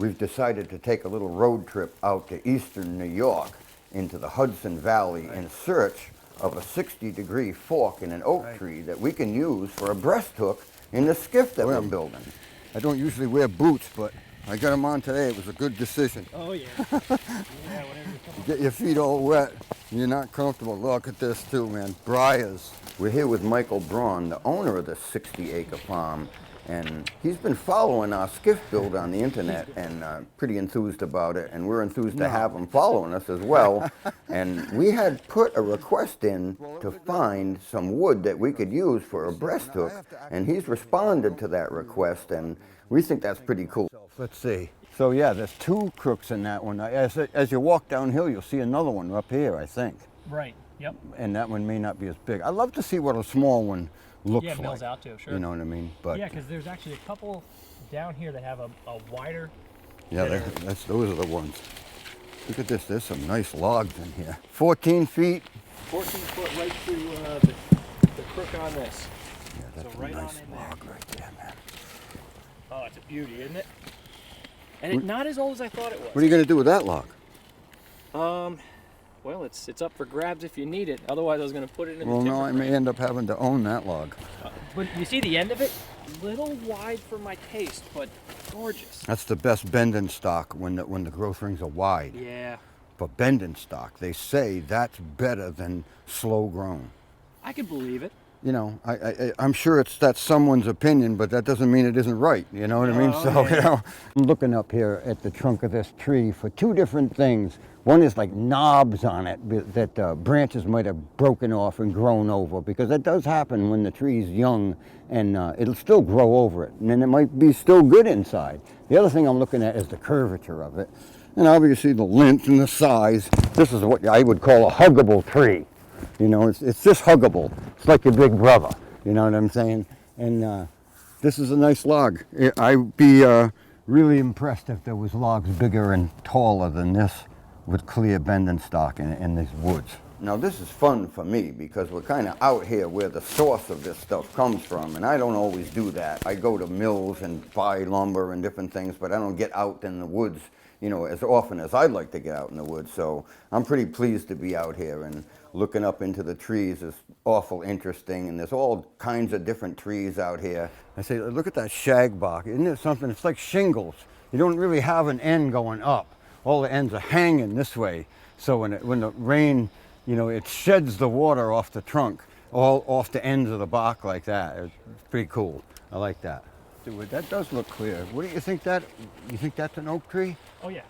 we've decided to take a little road trip out to eastern New York into the Hudson Valley in search of a 60-degree fork in an oak tree that we can use for a breast hook in the skiff that we're building. I don't usually wear boots, but I got them on today. It was a good decision. Oh, yeah. Yeah, whatever you Get your feet all wet. You're not comfortable. Look at this too, man. Briars. We're here with Michael Braun, the owner of the 60-acre farm, and he's been following our skiff build on the internet and pretty enthused about it, and we're enthused to have him following us as well. And we had put a request in to find some wood that we could use for a breast hook, and he's responded to that request, and we think that's pretty cool. Let's see. So yeah, there's 2 crooks in that one. As you walk downhill, you'll see another one up here, I think. Right, yep. And that one may not be as big. I'd love to see what a small one looks like. Yeah, mills out to, sure. You know what I mean? But yeah, because there's actually a couple down here that have a wider... Yeah, those are the ones. Look at this. There's some nice logs in here. 14 feet. 14 foot right through the crook on this. Yeah, that's so right a nice on in log there. right there, man. Oh, it's a beauty, isn't it? And it's not as old as I thought it was. What are you going to do with that log? Well, it's up for grabs if you need it. Otherwise, I was going to put it in the timber. Well, no, I may end up having to own that log. But you see the end of it? Little wide for my taste, but gorgeous. That's the best bending stock when the growth rings are wide. Yeah. But bending stock, they say that's better than slow grown. I can believe it. You know, I'm sure that's someone's opinion, but that doesn't mean it isn't right. You know what I mean? So, yeah. you know, I'm looking up here at the trunk of this tree for 2 different things. One is like knobs on it that branches might have broken off and grown over, because that does happen when the tree's young, and it'll still grow over it, and then it might be still good inside. The other thing I'm looking at is the curvature of it, and obviously the length and the size. This is what I would call a huggable tree. You know, it's just huggable. It's like your big brother. You know what I'm saying? And this is a nice log. I'd be really impressed if there was logs bigger and taller than this with clear bending stock in these woods. Now this is fun for me because we're kind of out here where the source of this stuff comes from, and I don't always do that. I go to mills and buy lumber and different things, but I don't get out in the woods, you know, as often as I'd like to get out in the woods. So I'm pretty pleased to be out here, and looking up into the trees is awful interesting, and there's all kinds of different trees out here. I say, look at that shagbark. Isn't it something? It's like shingles. You don't really have an end going up. All the ends are hanging this way. So when the rain, you know, it sheds the water off the trunk, all off the ends of the bark like that. It's pretty cool. I like that. Dude, that does look clear. What do you think you think that's an oak tree? Oh, yeah.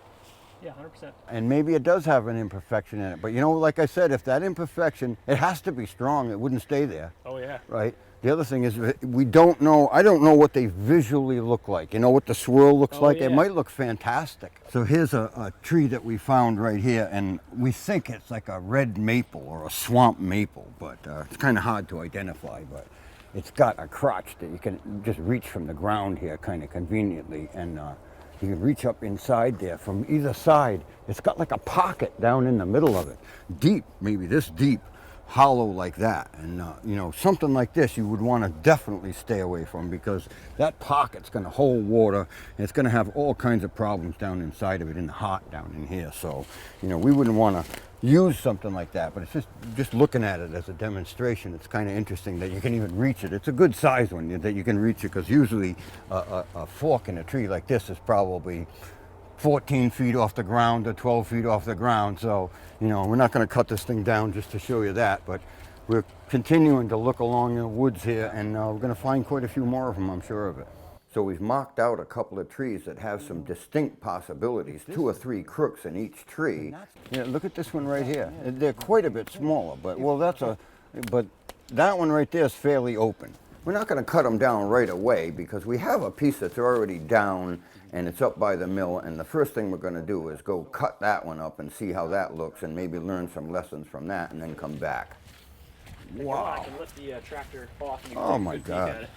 Yeah, 100%. And maybe it does have an imperfection in it. But you know, like I said, if that imperfection, it has to be strong. It wouldn't stay there. Oh, yeah. Right? The other thing is we don't know, I don't know what they visually look like. You know what the swirl looks like? Yeah. It might look fantastic. So here's a tree that we found right here, and we think it's like a red maple or a swamp maple, but it's kind of hard to identify. But it's got a crotch that you can just reach from the ground here kind of conveniently, and you can reach up inside there from either side. It's got like a pocket down in the middle of it, deep, maybe this deep, hollow like that. And you know, something like this you would want to definitely stay away from, because that pocket's going to hold water, and it's going to have all kinds of problems down inside of it, in the heart down in here. So, you know, we wouldn't want to use something like that, but it's just looking at it as a demonstration. It's kind of interesting that you can even reach it. It's a good size one that you can reach it, because usually a fork in a tree like this is probably 14 feet off the ground or 12 feet off the ground. So, you know, we're not going to cut this thing down just to show you that, but we're continuing to look along the woods here, and we're going to find quite a few more of them, I'm sure of it. So we've marked out a couple of trees that have some distinct possibilities, 2 or 3 crooks in each tree. Yeah, look at this one right here. They're quite a bit smaller, but but that one right there is fairly open. We're not going to cut them down right away, because we have a piece that's already down and it's up by the mill, and the first thing we're going to do is go cut that one up and see how that looks, and maybe learn some lessons from that, and then come back. Wow. I can lift the tractor off and you Oh can my take a good peek God. at it.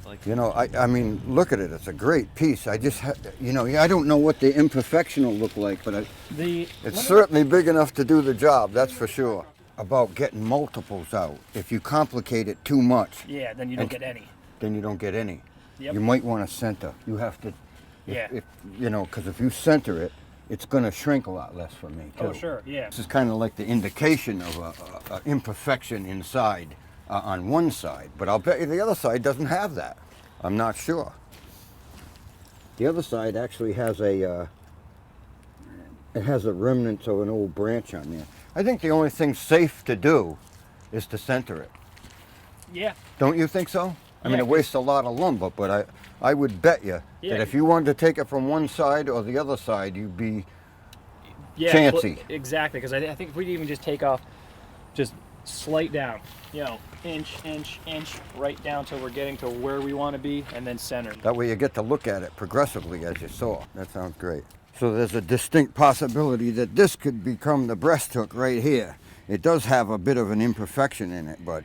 Like, You know, I mean, look at it. It's a great piece. I just, you know, I don't know what the imperfection will look like, but it's certainly big enough to do the job, that's for sure. About getting multiples out. If you complicate it too much, yeah, then you don't get any. then you don't get any. Yep. You might want to center. You have to Yeah. If you know, because if you center it, it's going to shrink a lot less for me too. Oh, sure, yeah. This is kind of like the indication of a imperfection inside on one side, but I'll bet you the other side doesn't have that. I'm not sure. The other side actually has a it has a remnant of an old branch on there. I think the only thing safe to do is to center it. Yeah. Don't you think so? I mean, Yeah, it wastes a lot of lumber, but I would bet you Yeah. that if you wanted to take it from one side or the other side, you'd be Yeah, chancy. Exactly, because I think if we even just take off, just slight down, you know, inch, right down till we're getting to where we want to be, and then center. That way you get to look at it progressively as you saw. That sounds great. So there's a distinct possibility that this could become the breast hook right here. It does have a bit of an imperfection in it, but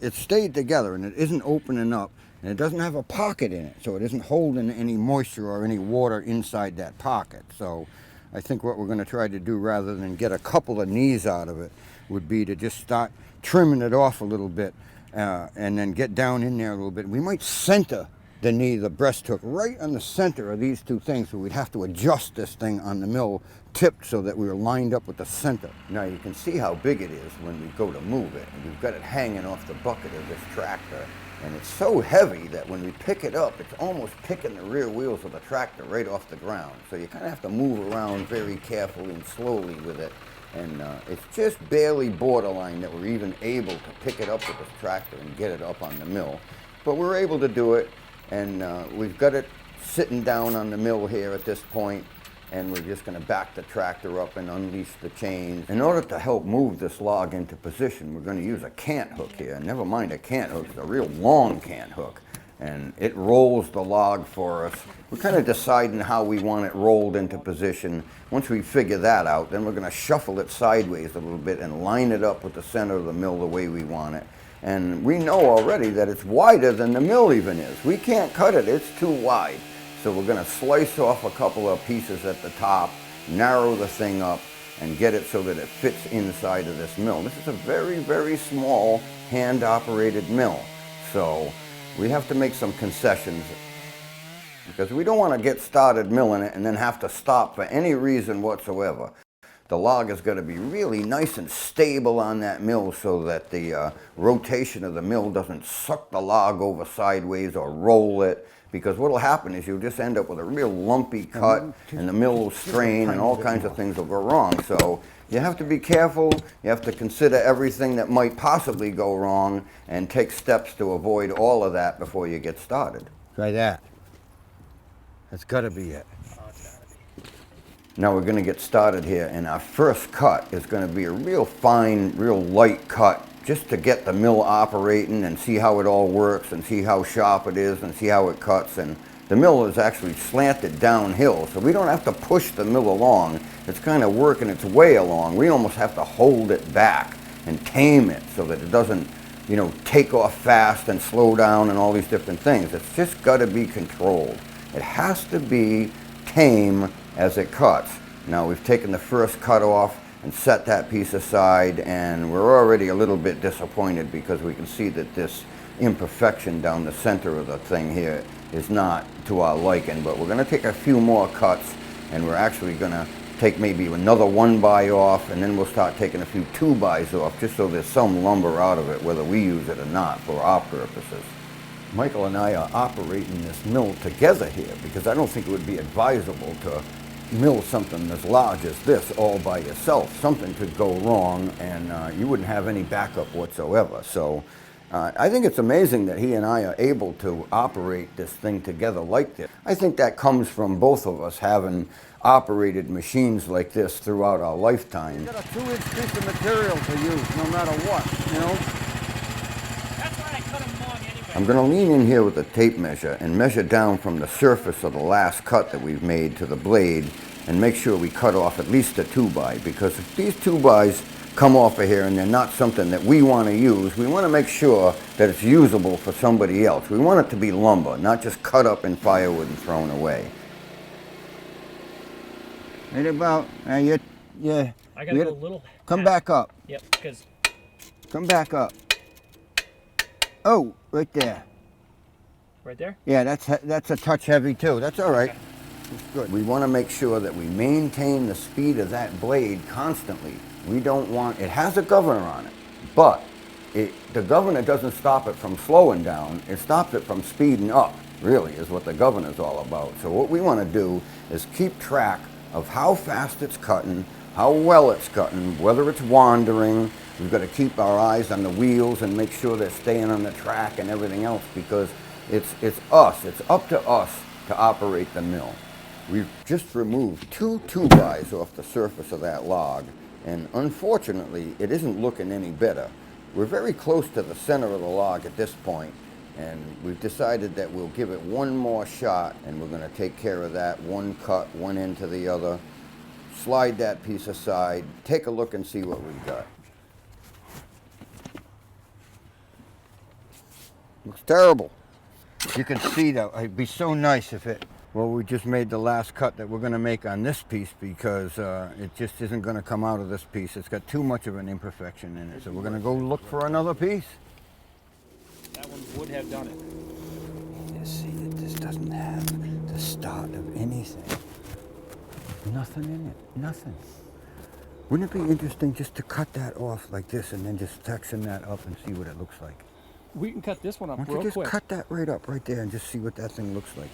it stayed together and it isn't opening up, and it doesn't have a pocket in it, so it isn't holding any moisture or any water inside that pocket. So I think what we're going to try to do, rather than get a couple of knees out of it, would be to just start trimming it off a little bit and then get down in there a little bit. We might center the knee, the breast hook, right on the center of these two things, so we'd have to adjust this thing on the mill tipped so that we were lined up with the center. Now you can see how big it is when we go to move it, and we've got it hanging off the bucket of this tractor, and it's so heavy that when we pick it up, it's almost picking the rear wheels of the tractor right off the ground. So you kind of have to move around very carefully and slowly with it, and it's just barely borderline that we're even able to pick it up with this tractor and get it up on the mill. But we're able to do it. And we've got it sitting down on the mill here at this point, and we're just going to back the tractor up and unleash the chains. In order to help move this log into position, we're going to use a cant hook here. Never mind a cant hook, it's a real long cant hook. And it rolls the log for us. We're kind of deciding how we want it rolled into position. Once we figure that out, then we're going to shuffle it sideways a little bit and line it up with the center of the mill the way we want it. And we know already that it's wider than the mill even is. We can't cut it, it's too wide. So we're going to slice off a couple of pieces at the top, narrow the thing up, and get it so that it fits inside of this mill. This is a very, very small hand-operated mill. So we have to make some concessions because we don't want to get started milling it and then have to stop for any reason whatsoever. The log is going to be really nice and stable on that mill so that the rotation of the mill doesn't suck the log over sideways or roll it, because what will happen is you'll just end up with a real lumpy cut and the mill will strain and all kinds of things will go wrong. So you have to be careful, you have to consider everything that might possibly go wrong and take steps to avoid all of that before you get started. Try that. That's got to be it. Now we're going to get started here, and our first cut is going to be a real fine, real light cut, just to get the mill operating and see how it all works and see how sharp it is and see how it cuts. And the mill is actually slanted downhill, so we don't have to push the mill along. It's kind of working its way along. We almost have to hold it back and tame it so that it doesn't, you know, take off fast and slow down and all these different things. It's just got to be controlled. It has to be tame as it cuts. Now we've taken the first cut off and set that piece aside, and we're already a little bit disappointed because we can see that this imperfection down the center of the thing here is not to our liking. But we're going to take a few more cuts, and we're actually going to take maybe another 1x off, and then we'll start taking a few 2x's off just so there's some lumber out of it, whether we use it or not for our purposes. Michael and I are operating this mill together here because I don't think it would be advisable to mill something as large as this all by yourself. Something could go wrong and you wouldn't have any backup whatsoever. So I think it's amazing that he and I are able to operate this thing together like this. I think that comes from both of us having operated machines like this throughout our lifetime. You got a 2-inch piece of material to use no matter what, you know? I'm going to lean in here with a tape measure and measure down from the surface of the last cut that we've made to the blade and make sure we cut off at least a 2x, because if these 2x's come off of here and they're not something that we want to use, we want to make sure that it's usable for somebody else. We want it to be lumber, not just cut up in firewood and thrown away. Right about, yeah. I got to go a little. Come back up. Yep, because. Come back up. Oh, right there. Right there? Yeah, that's a touch heavy too. That's all right. It's good. We want to make sure that we maintain the speed of that blade constantly. We don't want, it has a governor on it, but the governor doesn't stop it from slowing down, it stops it from speeding up, really, is what the governor's all about. So what we want to do is keep track of how fast it's cutting, how well it's cutting, whether it's wandering. We've got to keep our eyes on the wheels and make sure they're staying on the track and everything else, because it's up to us to operate the mill. We've just removed 2 2-bys off the surface of that log, and unfortunately it isn't looking any better. We're very close to the center of the log at this point, and we've decided that we'll give it one more shot, and we're going to take care of that. One cut, one end to the other, slide that piece aside, take a look and see what we've got. Looks terrible. You can see that it'd be so nice if it, well, we just made the last cut that we're going to make on this piece, because it just isn't going to come out of this piece. It's got too much of an imperfection in it. So we're going to go look for another piece. That one would have done it. You see that this doesn't have the start of anything. Nothing in it. Nothing. Wouldn't it be interesting just to cut that off like this and then just section that up and see what it looks like? We can cut this one up Why don't real you just quick. cut that right up right there and just see what that thing looks like.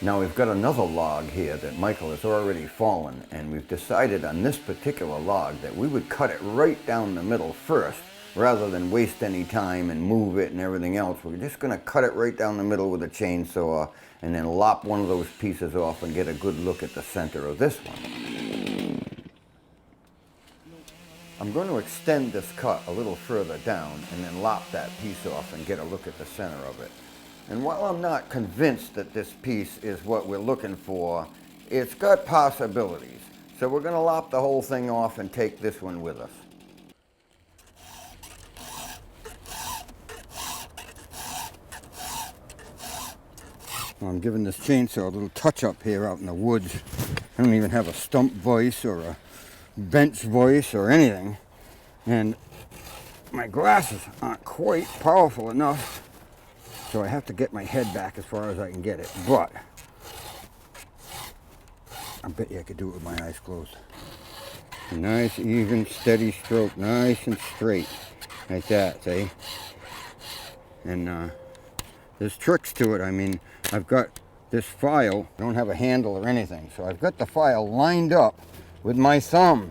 Now we've got another log here that Michael has already fallen, and we've decided on this particular log that we would cut it right down the middle first, rather than waste any time and move it and everything else. We're just going to cut it right down the middle with a chainsaw and then lop one of those pieces off and get a good look at the center of this one. I'm going to extend this cut a little further down and then lop that piece off and get a look at the center of it. And while I'm not convinced that this piece is what we're looking for, it's got possibilities. So we're going to lop the whole thing off and take this one with us. I'm giving this chainsaw a little touch up here out in the woods. I don't even have a stump vise or a bench vise or anything. And my glasses aren't quite powerful enough, so I have to get my head back as far as I can get it. But I bet you I could do it with my eyes closed. A nice, even, steady stroke, nice and straight, like that, see? And there's tricks to it. I mean, I've got this file, I don't have a handle or anything, so I've got the file lined up with my thumb,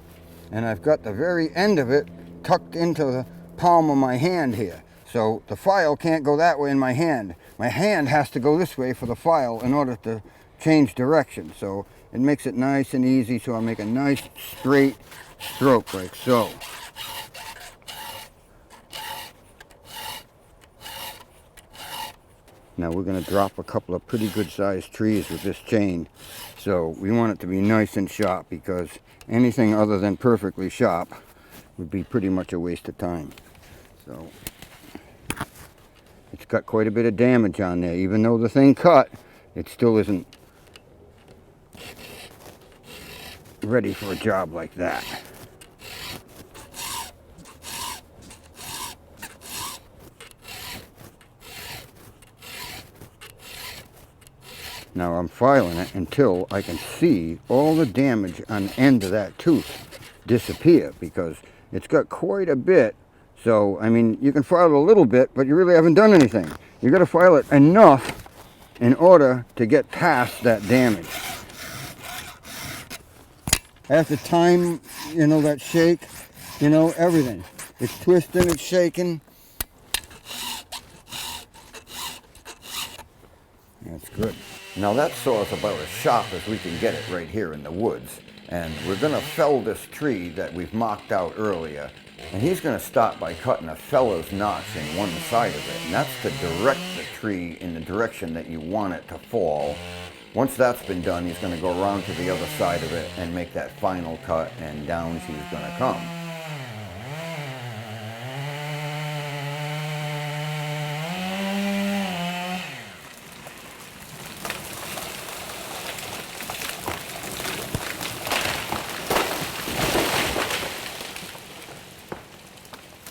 and I've got the very end of it tucked into the palm of my hand here. So the file can't go that way in my hand. My hand has to go this way for the file in order to change direction. So it makes it nice and easy, so I make a nice straight stroke like so. Now we're going to drop a couple of pretty good sized trees with this chain. So we want it to be nice and sharp, because anything other than perfectly sharp would be pretty much a waste of time. So it's got quite a bit of damage on there. Even though the thing cut, it still isn't ready for a job like that. Now I'm filing it until I can see all the damage on the end of that tooth disappear, because it's got quite a bit. So, I mean, you can file it a little bit, but you really haven't done anything. You got to file it enough in order to get past that damage. I have to time, you know, that shake, you know, everything. It's twisting, it's shaking. That's good. Now that saw is about as sharp as we can get it right here in the woods. And we're going to fell this tree that we've marked out earlier. And he's going to start by cutting a fellows notch in one side of it. And that's to direct the tree in the direction that you want it to fall. Once that's been done, he's going to go around to the other side of it and make that final cut, and down she's going to come.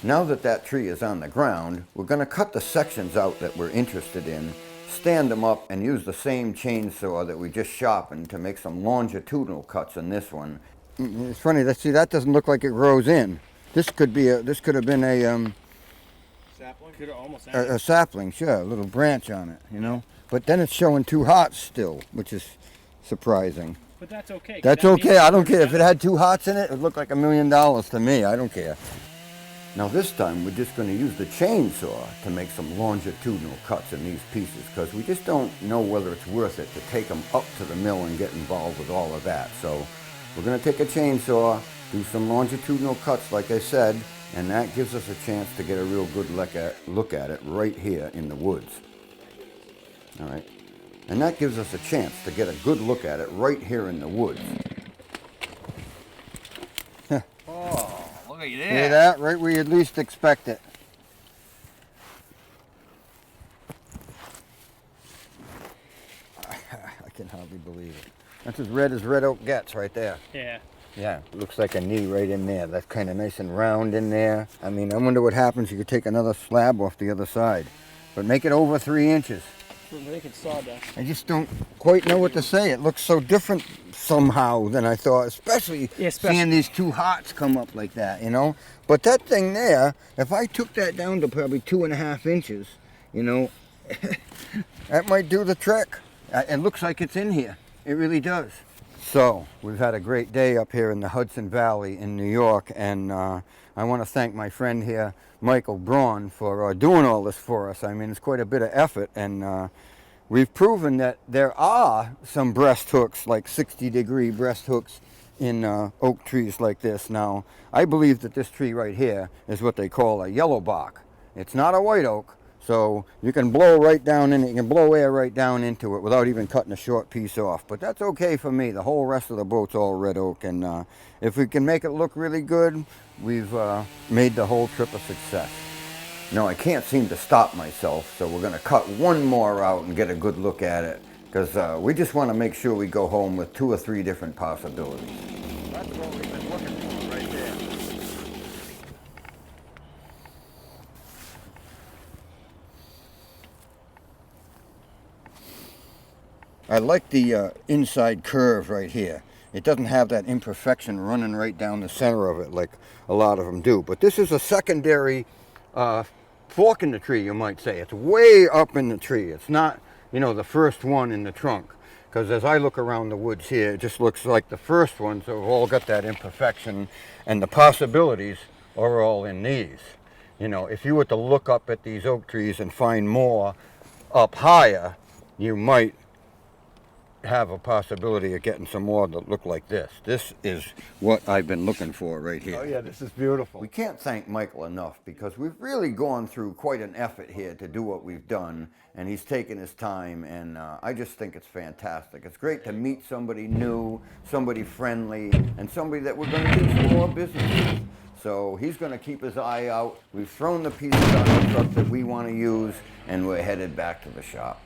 Now that that tree is on the ground, we're going to cut the sections out that we're interested in stand them up and use the same chainsaw that we just sharpened to make some longitudinal cuts in this one. It's funny, see, that doesn't look like it grows in. This could have been a Sapling? Could have almost a sapling, sure, a little branch on it, you know. But then it's showing 2 hearts still, which is surprising. But that's okay. That's okay. I don't care if it had 2 hearts in it. It would look like $1 million to me. I don't care. Now this time we're just going to use the chainsaw to make some longitudinal cuts in these pieces because we just don't know whether it's worth it to take them up to the mill and get involved with all of that. So we're going to take a chainsaw, do some longitudinal cuts like I said, and that gives us a chance to get a real good look at it right here in the woods. All right. And that gives us a chance to get a good look at it right here in the woods. Oh, look at that. Hear that? Right where you'd least expect it. I can hardly believe it. That's as red oak gets right there. Yeah. Yeah, looks like a knee right in there. That's kind of nice and round in there. I mean, I wonder what happens. You could take another slab off the other side. But make it over 3 inches. We're making sawdust. I just don't quite know what to say. It looks so different somehow than I thought, especially seeing these 2 hearts come up like that, you know. But that thing there, if I took that down to probably 2.5 inches, you know, that might do the trick. It looks like it's in here. It really does. So, we've had a great day up here in the Hudson Valley in New York, and I want to thank my friend here, Michael Braun, for doing all this for us. I mean, it's quite a bit of effort, and we've proven that there are some breast hooks, like 60-degree breast hooks in oak trees like this. Now, I believe that this tree right here is what they call a yellow bark. It's not a white oak, so you can blow right down in it. You can blow air right down into it without even cutting a short piece off. But that's okay for me. The whole rest of the boat's all red oak, and if we can make it look really good, we've made the whole trip a success. No, I can't seem to stop myself, so we're going to cut one more out and get a good look at it, because we just want to make sure we go home with 2 or 3 different possibilities. That's what we've been looking for right there. I like the inside curve right here. It doesn't have that imperfection running right down the center of it like a lot of them do. But this is a secondary fork in the tree, you might say. It's way up in the tree. It's not, you know, the first one in the trunk. Because as I look around the woods here, it just looks like the first ones have all got that imperfection, and the possibilities are all in these. You know, if you were to look up at these oak trees and find more up higher, you might have a possibility of getting some more that look like this. This is what I've been looking for right here. Oh yeah, this is beautiful. We can't thank Michael enough because we've really gone through quite an effort here to do what we've done, and he's taken his time, and I just think it's fantastic. It's great to meet somebody new, somebody friendly, and somebody that we're going to do some more business with. So he's going to keep his eye out. We've thrown the pieces on the truck that we want to use, and we're headed back to the shop.